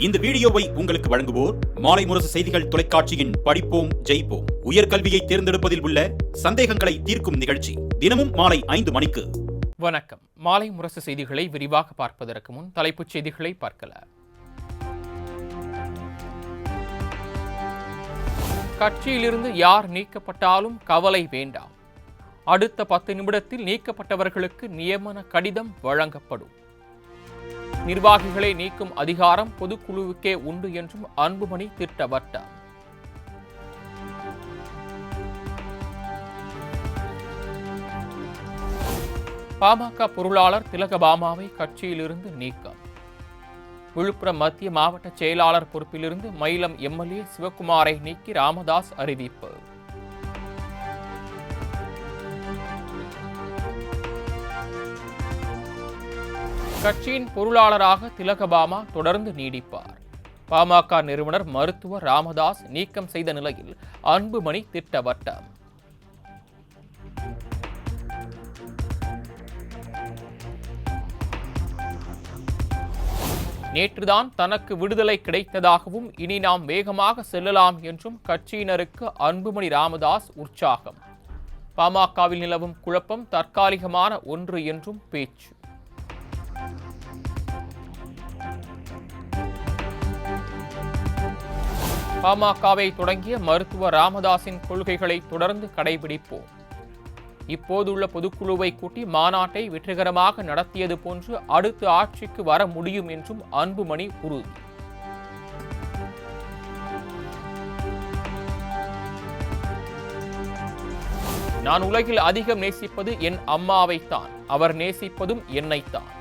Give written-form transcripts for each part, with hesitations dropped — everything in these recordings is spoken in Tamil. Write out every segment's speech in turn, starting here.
இந்த வீடியோவை உங்களுக்கு வழங்குவோர் மாலை முரசு செய்திகள் தொலைக்காட்சியின் படிப்போம் ஜெயிப்போம் உயர்கல்வியை தேர்ந்தெடுப்பதில் உள்ள சந்தேகங்களை தீர்க்கும் நிகழ்ச்சி தினமும் மாலை 5 மணிக்கு. வணக்கம். மாலை முரசு செய்திகளை விரிவாக பார்ப்பதற்கு முன் தலைப்புச் செய்திகளை பார்க்கலாம். கட்சியிலிருந்து யார் நீக்கப்பட்டாலும் கவலை வேண்டாம். அடுத்த 10 நிமிடத்தில் நீக்கப்பட்டவர்களுக்கு நியமன கடிதம் வழங்கப்படும். நிர்வாகிகளை நீக்கும் அதிகாரம் பொதுக்குழுவுக்கே உண்டு என்றும் அன்புமணி திட்டவட்டம். பாமக பொருளாளர் திலகபாமாவை கட்சியிலிருந்து நீக்கம். விழுப்புரம் மத்திய மாவட்ட செயலாளர் பொறுப்பிலிருந்து மயிலம் எம்எல்ஏ சிவக்குமாரை நீக்கி ராமதாஸ் அறிவிப்பு. கட்சியின் பொருளாளராக திலகபாமா தொடர்ந்து நீடிப்பார். பாமக நிறுவனர் மருத்துவர் ராமதாஸ் நீக்கம் செய்த நிலையில் அன்புமணி திட்டவட்டம். நேற்றுதான் தனக்கு விடுதலை கிடைத்ததாகவும் இனி நாம் வேகமாக செல்லலாம் என்றும் கட்சியினருக்கு அன்புமணி ராமதாஸ் உற்சாகம். பாமகவில் நிலவும் குழப்பம் தற்காலிகமான ஒன்று என்றும் பேச்சு. பாமகவை தொடங்கிய மருத்துவர் ராமதாஸின் கொள்கைகளை தொடர்ந்து கடைபிடிப்போம். இப்போதுள்ள பொதுக்குழுவை கூட்டி மாநாட்டை வெற்றிகரமாக நடத்தியது போன்று அடுத்த ஆட்சிக்கு வர முடியும் என்றும் அன்புமணி உறுதி. நான் உலகில் அதிகம் நேசிப்பது என் அம்மாவைத்தான், அவர் நேசிப்பதும் என்னைத்தான்.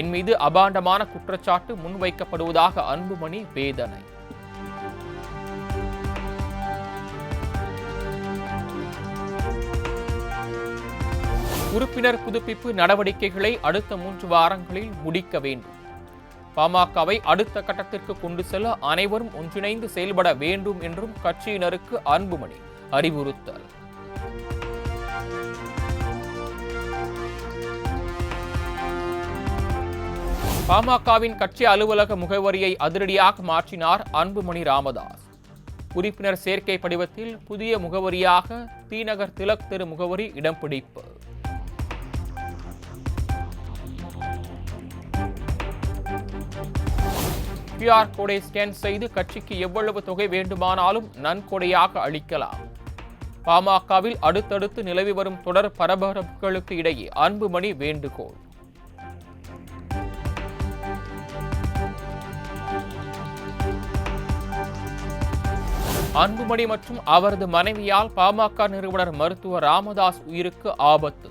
என் மீது அபாண்டமான குற்றச்சாட்டு முன்வைக்கப்படுவதாக அன்புமணி வேதனை. உறுப்பினர் புதுப்பிப்பு நடவடிக்கைகளை அடுத்த 3 வாரங்களில் முடிக்க வேண்டும். பாமகவை அடுத்த கட்டத்திற்கு கொண்டு செல்ல அனைவரும் ஒன்றிணைந்து செயல்பட வேண்டும் என்றும் கட்சியினருக்கு அன்புமணி அறிவுறுத்தல். பாமகவின் கட்சி அலுவலக முகவரியை அதிரடியாக மாற்றினார் அன்புமணி ராமதாஸ். உறுப்பினர் சேர்க்கை படிவத்தில் புதிய முகவரியாக தீநகர் திலக் தெரு முகவரி இடம் பிடிப்பு. QR கோடை ஸ்கேன் செய்து கட்சிக்கு எவ்வளவு தொகை வேண்டுமானாலும் நன்கொடையாக அளிக்கலாம். பாமகவில் அடுத்தடுத்து நிலவி வரும் தொடர் பரபரப்புகளுக்கு இடையே அன்புமணி வேண்டுகோள். அன்புமணி மற்றும் அவரது மனைவியால் பாமக நிறுவனர் மருத்துவர் ராமதாஸ் உயிருக்கு ஆபத்து.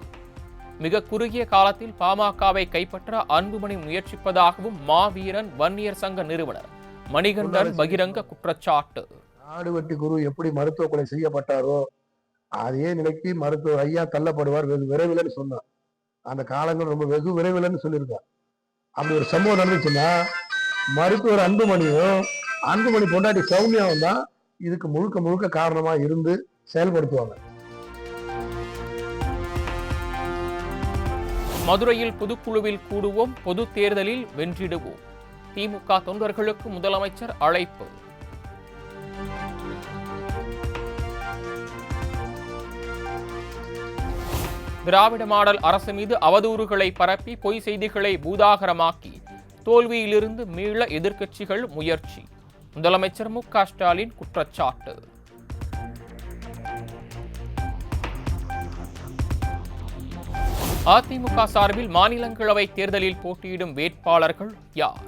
மிக குறுகிய காலத்தில் பாமகவை கைப்பற்ற அன்புமணி முயற்சிப்பதாகவும் மாவீரன் வன்னியர் சங்க நிறுவனர் மணிகண்டன் பகிரங்க குற்றச்சாட்டு. நாடுவட்டி குரு எப்படி மருத்துவ கொலை செய்யப்பட்டாரோ அதே நிலைக்கு மருத்துவர் ஐயா தள்ளப்படுவார் வெகு விரைவில் சொன்னார். அந்த காலங்கள் ரொம்ப வெகு விரைவில் சொல்லியிருக்கார். அப்படி ஒரு சம்பவம் நடந்துச்சுன்னா மருத்துவர் அன்புமணி பொண்டாட்டி சௌமியாவும் தான் இதுக்கு முழுக்க முழுக்க காரணமா இருந்து செயல்படுத்துவாங்க. மதுரையில் பொதுக்குழுவில் கூடுவோம், பொது தேர்தலில் வென்றிடுவோம். திமுக தொண்டர்களுக்கு முதலமைச்சர் அழைப்பு. திராவிட மாடல் அரசு மீது அவதூறுகளை பரப்பி பொய் செய்திகளை பூதாகரமாக்கி தோல்வியிலிருந்து மீள எதிர்க்கட்சிகள் முயற்சி. முதலமைச்சர் மு.க. ஸ்டாலின் குற்றச்சாட்டு. அதிமுக சார்பில் மாநிலங்களவை தேர்தலில் போட்டியிடும் வேட்பாளர்கள் யார்?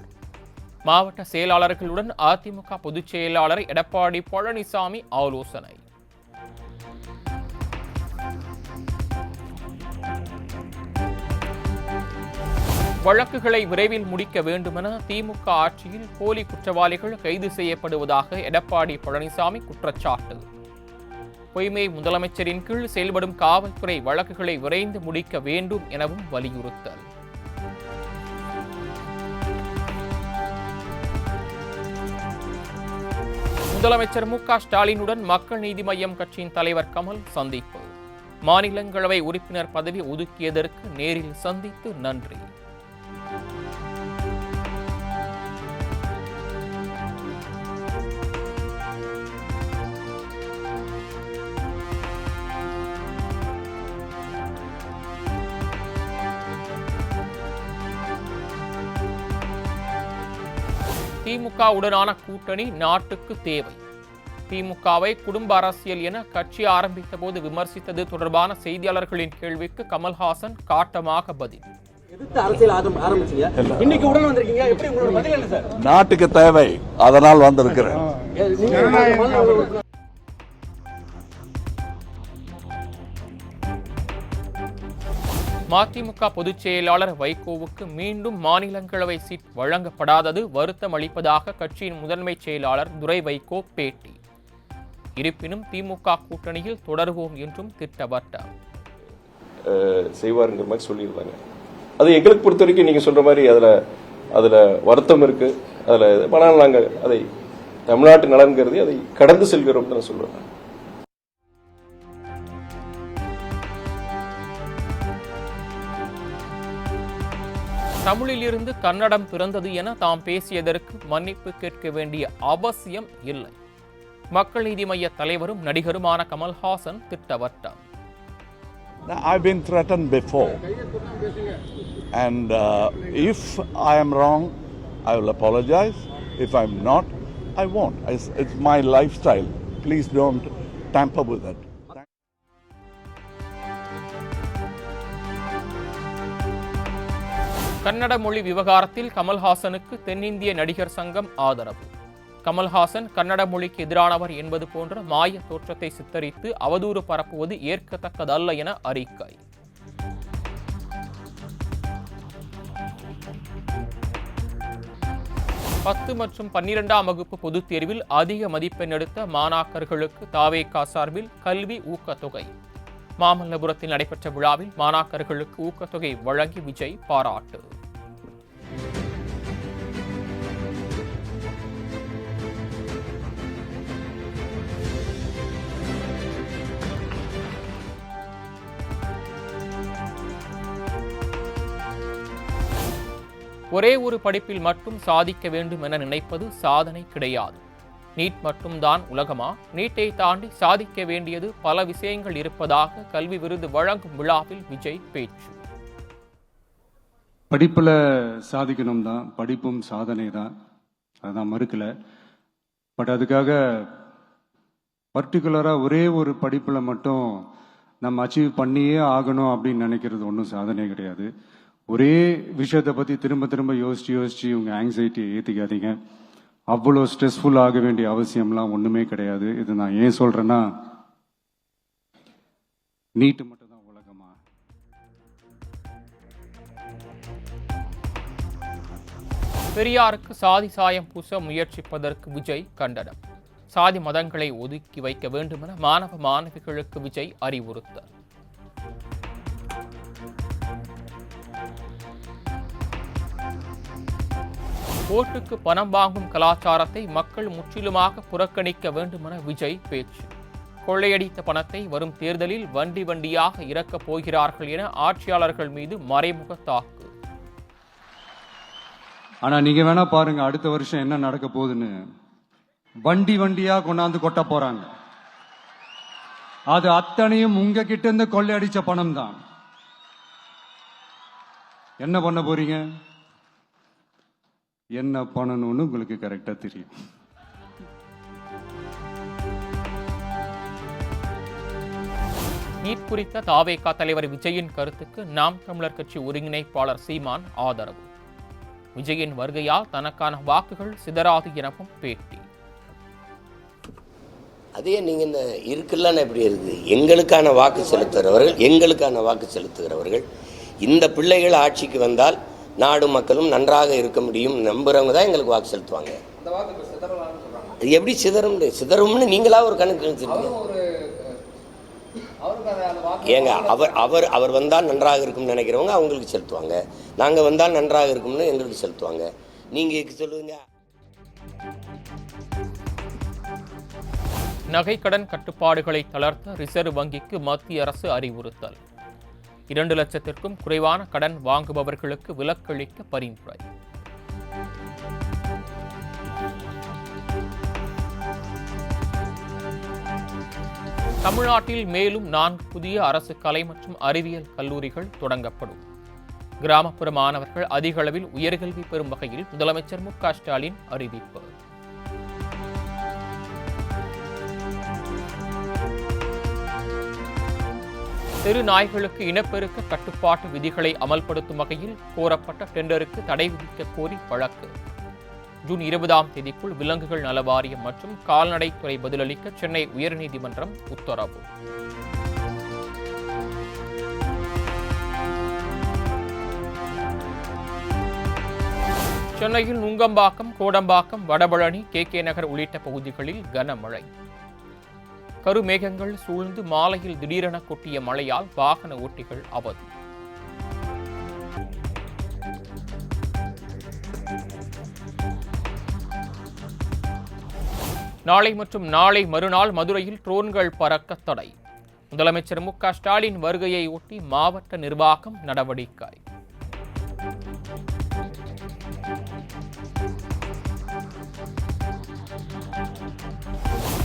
மாவட்ட செயலாளர்களுடன் அதிமுக பொதுச் செயலாளர் எடப்பாடி பழனிசாமி ஆலோசனை. வழக்குகளை விரைவில் முடிக்க வேண்டுமென திமுக ஆட்சியில் போலி குற்றவாளிகள் கைது செய்யப்படுவதாக எடப்பாடி பழனிசாமி குற்றச்சாட்டு. பொய்மை முதலமைச்சரின் கீழ் செயல்படும் காவல்துறை வழக்குகளை விரைந்து முடிக்க வேண்டும் எனவும் வலியுறுத்தல். முதலமைச்சர் மு.க. ஸ்டாலினுடன் மக்கள் நீதி மய்யம் கட்சியின் தலைவர் கமல் சந்திப்பு. மாநிலங்களவை உறுப்பினர் பதவி ஒதுக்கியதற்கு நேரில் சந்தித்து நன்றி. திமுகவுடனான கூட்டணி நாட்டுக்கு தேவை. திமுகவை குடும்ப அரசியல் என கட்சி ஆரம்பித்த போது விமர்சித்தது தொடர்பான செய்தியாளர்களின் கேள்விக்கு கமல்ஹாசன் காட்டமாக பதில். நாட்டுக்கு தேவை, அதனால் வந்திருக்கிறேன். மதிமுக பொதுச் செயலாளர் வைகோவுக்கு மீண்டும் மாநிலங்களவை சீட் வழங்கப்படாதது வருத்தம் அளிப்பதாக கட்சியின் முதன்மை செயலாளர் துரை வைகோ பேட்டி. இருப்பினும் திமுக கூட்டணியில் தொடருவோம் என்றும் திட்டவட்டார். செய்வாருங்கிற மாதிரி சொல்லியிருந்தாங்க. அது எங்களுக்கு பொறுத்த வரைக்கும் நீங்க சொல்ற மாதிரி அதுல வருத்தம் இருக்கு. ஆனால் நாங்கள் அதை தமிழ்நாட்டு நலன் கருதி அதை கடந்து செல்கிறோம் தான் சொல்றேன். தமிழில் இருந்து கன்னடம் பிறந்தது என தாம் பேசியதற்கு மன்னிப்பு கேட்க வேண்டிய அவசியம் இல்லை. மக்கள் நீதி மய்ய தலைவரும் நடிகருமான Kamal Haasan திட்டவட்டார். I've been threatened before, and if I am wrong, I will apologize. If I'm not, I won't. It's my lifestyle. Please don't tamper with it. Kannada மொழி விவகாரத்தில் கமல்ஹாசனுக்கு தென்னிந்திய நடிகர் சங்கம் ஆதரவு. கமல்ஹாசன் கன்னட மொழிக்கு எதிரானவர் என்பது போன்ற மாய தோற்றத்தை சித்தரித்து அவதூறு பரப்புவது ஏற்கத்தக்கதல்ல என அறிக்கை. பத்து மற்றும் 12ஆம் வகுப்பு பொதுத் தேர்வில் அதிக மதிப்பெண் எடுத்த மாணாக்கர்களுக்கு தாவேகா சார்பில் கல்வி ஊக்கத்தொகை. மாமல்லபுரத்தில் நடைபெற்ற விழாவில் மாணாக்கர்களுக்கு ஊக்கத்தொகை வழங்கி விஜய் பாராட்டு. ஒரே ஒரு படிப்பில் மட்டும் சாதிக்க வேண்டும் என நினைப்பது சாதனை கிடையாது. நீட் மட்டும்தான் உலகமா? நீட்டை தாண்டி சாதிக்க வேண்டியது பல விஷயங்கள் இருப்பதாக கல்வி விருது வழங்கும் விழாவில் விஜய் பேச்சு. படிப்புல சாதிக்கணும் தான், படிப்பும் சாதனை தான், அதான் மறுக்கல. பட் அதுக்காக பர்டிகுலரா ஒரே ஒரு படிப்புல மட்டும் நம்ம அச்சீவ் பண்ணியே ஆகணும் அப்படின்னு நினைக்கிறது ஒன்றும் சாதனை கிடையாது. ஒரே விஷயத்தை பத்தி திரும்ப திரும்ப யோசிச்சு உங்க ஆங்ஸைட்டியை ஏத்திக்காதீங்க. அவ்வளோ ஸ்ட்ரெஸ்ஃபுல் ஆக வேண்டிய அவசியம்லாம் ஒண்ணுமே கிடையாது. இது நான் ஏன் சொல்றேன்னா, நீட்டு மட்டும் தான் உலகமா? பெரியாருக்கு சாதி சாயம் பூச முயற்சிப்பதற்கு விஜய் கண்டனம். சாதி மதங்களை ஒதுக்கி வைக்க வேண்டும் என மாணவ மாணவிகளுக்கு விஜய் அறிவுறுத்தல். ஓட்டுக்கு பணம் வாங்கும் கலாச்சாரத்தை மக்கள் முற்றிலுமாக புறக்கணிக்க வேண்டும் என விஜய் பேச்சு. கொள்ளையடித்த பணத்தை வரும் தேர்தலில் வண்டி வண்டியாக இறக்கப் போகிறார்கள் என ஆட்சியாளர்கள் மீது மறைமுக தாக்கு. ஆனா நீங்க வேணா பாருங்க, அடுத்த வருஷம் என்ன நடக்க போகுதுன்னு. வண்டி வண்டியா கொண்டாந்து கொட்ட போறாங்க. அது அத்தனையும் உங்க கிட்ட இருந்து கொள்ளையடிச்ச பணம் தான். என்ன பண்ண போறீங்க? என்ன பண்ணணும்னு உங்களுக்கு கரெக்டா தெரியும். நீட் குறித்த தாவேகா தலைவர் விஜயின் கருத்துக்கு நாம் தமிழர் கட்சி ஒருங்கிணைப்பாளர் சீமான் ஆதரவு. விஜயின் வருகையால் தனக்கான வாக்குகள் சிதறாது எனவும் பேட்டி. அதே நீங்க இந்த இருக்குல்ல எப்படி இருக்குது? எங்களுக்கான வாக்கு செலுத்துகிறவர்கள் இந்த பிள்ளைகள் ஆட்சிக்கு வந்தால் நாடு மக்களும் நன்றாக இருக்க முடியும் நம்புறவங்க தான் எங்களுக்கு வாக்கு செலுத்துவாங்க. அது எப்படி சிதறும்னு நீங்களா ஒரு கணக்கு வச்சிருக்கீங்க. ஏங்க அவர் வந்தால் நன்றாக இருக்கும்னு நினைக்கிறவங்க அவங்களுக்கு செலுத்துவாங்க. நாங்க வந்தால் நன்றாக இருக்கும்னு எங்களுக்கு செலுத்துவாங்க. நீங்க சொல்லுங்க. நகைக்கடன் கட்டுப்பாடுகளை தளர்த்த ரிசர்வ் வங்கிக்கு மத்திய அரசு அறிவுறுத்தல். 2 லட்சத்திற்கும் குறைவான கடன் வாங்குபவர்களுக்கு விலக்களிக்க பரிந்துரை. தமிழ்நாட்டில் மேலும் 4 புதிய அரசு கலை மற்றும் அறிவியல் கல்லூரிகள் தொடங்கப்படும். கிராமப்புற மாணவர்கள் அதிக அளவில் உயர்கல்வி பெறும் வகையில் முதலமைச்சர் மு.க. ஸ்டாலின் அறிவிப்பு. தெரு நாய்களுக்கு இனப்பெருக்க கட்டுப்பாட்டு விதிகளை அமல்படுத்தும் வகையில் கோரப்பட்ட டெண்டருக்கு தடை விதிக்க கோரி வழக்கு. ஜூன் 20ஆம் தேதிக்குள் விலங்குகள் நல வாரியம் மற்றும் கால்நடைத்துறை பதிலளிக்க சென்னை உயர்நீதிமன்றம் உத்தரவு. சென்னையில் நுங்கம்பாக்கம், கோடம்பாக்கம், வடபழனி, கே நகர் உள்ளிட்ட பகுதிகளில் கனமழை. கருமேகங்கள் சூழ்ந்து மாலையில் திடீரென கொட்டிய மழையால் வாகன ஓட்டிகள் அவதி. நாளை மற்றும் நாளை மறுநாள் மதுரையில் ட்ரோன்கள் பறக்க தடை. முதலமைச்சர் மு.க. ஸ்டாலின் வருகையை ஒட்டி மாவட்ட நிர்வாகம் நடவடிக்கை.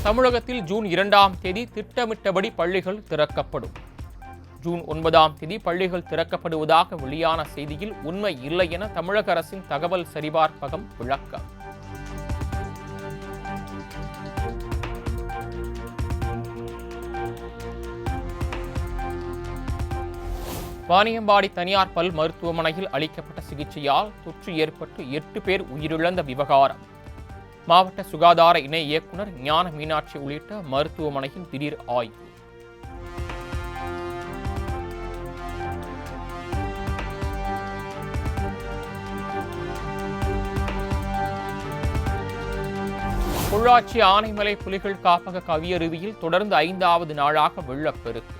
தமிழகத்தில் ஜூன் 2ஆம் தேதி திட்டமிட்டபடி பள்ளிகள் திறக்கப்படும். ஜூன் 9ஆம் தேதி பள்ளிகள் திறக்கப்படுவதாக வெளியான செய்தியில் உண்மை இல்லை என தமிழக அரசின் தகவல் சரிபார்ப்பகம் விளக்கம். வாணியம்பாடி தனியார் பல் மருத்துவமனையில் அளிக்கப்பட்ட சிகிச்சையால் தொற்று ஏற்பட்டு 8 பேர் உயிரிழந்த விவகாரம். மாவட்ட சுகாதார இணை இயக்குநர் ஞான மீனாட்சி உள்ளிட்ட மருத்துவமனையில் திடீர் ஆய்வு. பொள்ளாச்சி ஆனைமலை புலிகள் காப்பக கவியருவியில் தொடர்ந்து 5வது நாளாக வெள்ளப்பெருக்கு.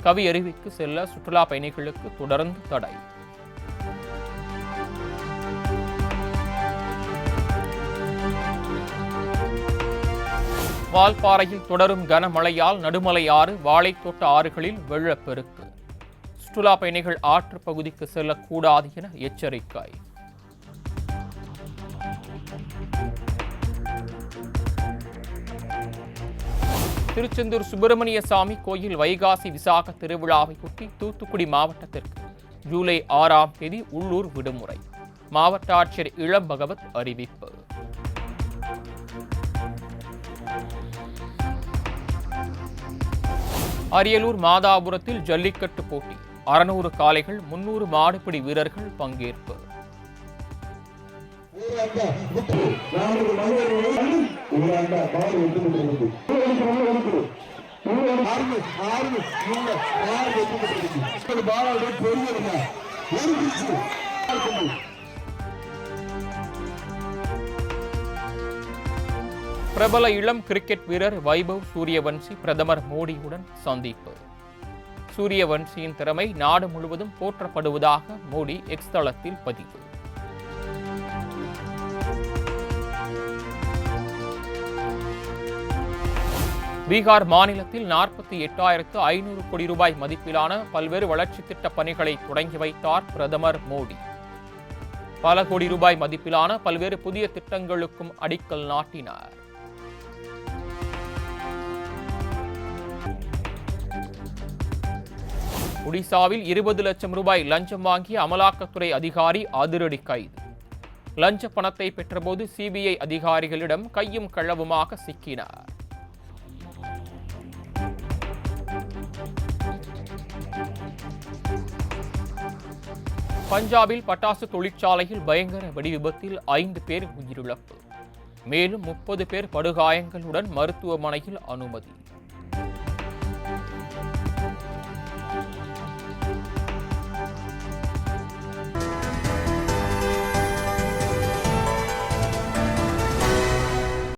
கவியருவிக்கு செல்ல சுற்றுலா பயணிகளுக்கு தொடர்ந்து தடை. வால்பாறையில் தொடரும் கனமழையால் நடுமலையாறு, வாழைத்தோட்ட ஆறுகளில் வெள்ளப்பெருக்கு. சுற்றுலா பயணிகள் ஆற்று பகுதிக்கு செல்லக்கூடாது என எச்சரிக்கை. திருச்செந்தூர் சுப்பிரமணிய சாமி கோயில் வைகாசி விசாக திருவிழாவையொட்டி தூத்துக்குடி மாவட்டத்திற்கு ஜூலை 6ஆம் தேதி உள்ளூர் விடுமுறை. மாவட்ட ஆட்சியர் இளம் பகவத் அறிவிப்பு. அரியலூர் மாதாபுரத்தில் ஜல்லிக்கட்டு போட்டி. 600 காளைகள், 300 மாடுபிடி வீரர்கள் பங்கேற்பு. பிரபல இளம் கிரிக்கெட் வீரர் வைபவ் சூரியவன்சி பிரதமர் மோடியுடன் சந்திப்பு. சூரியவன்சியின் திறமை நாடு முழுவதும் போற்றப்படுவதாக மோடி எக்ஸ் தளத்தில் பதிவு. பீகார் மாநிலத்தில் 48,500 கோடி ரூபாய் மதிப்பிலான பல்வேறு வளர்ச்சி திட்ட பணிகளை தொடங்கி வைத்தார் பிரதமர் மோடி. பல கோடி ரூபாய் மதிப்பிலான பல்வேறு புதிய திட்டங்களுக்கும் அடிக்கல் நாட்டினார். ஒடிசாவில் 20 லட்சம் ரூபாய் லஞ்சம் வாங்கிய அமலாக்கத்துறை அதிகாரி அதிரடி கைது. லஞ்ச பணத்தை பெற்றபோது சிபிஐ அதிகாரிகளிடம் கையும் களவுமாக சிக்கினார். பஞ்சாபில் பட்டாசு தொழிற்சாலையில் பயங்கர வெடிவிபத்தில் 5 பேர் உயிரிழப்பு. மேலும் 30 பேர் படுகாயங்களுடன் மருத்துவமனையில் அனுமதி.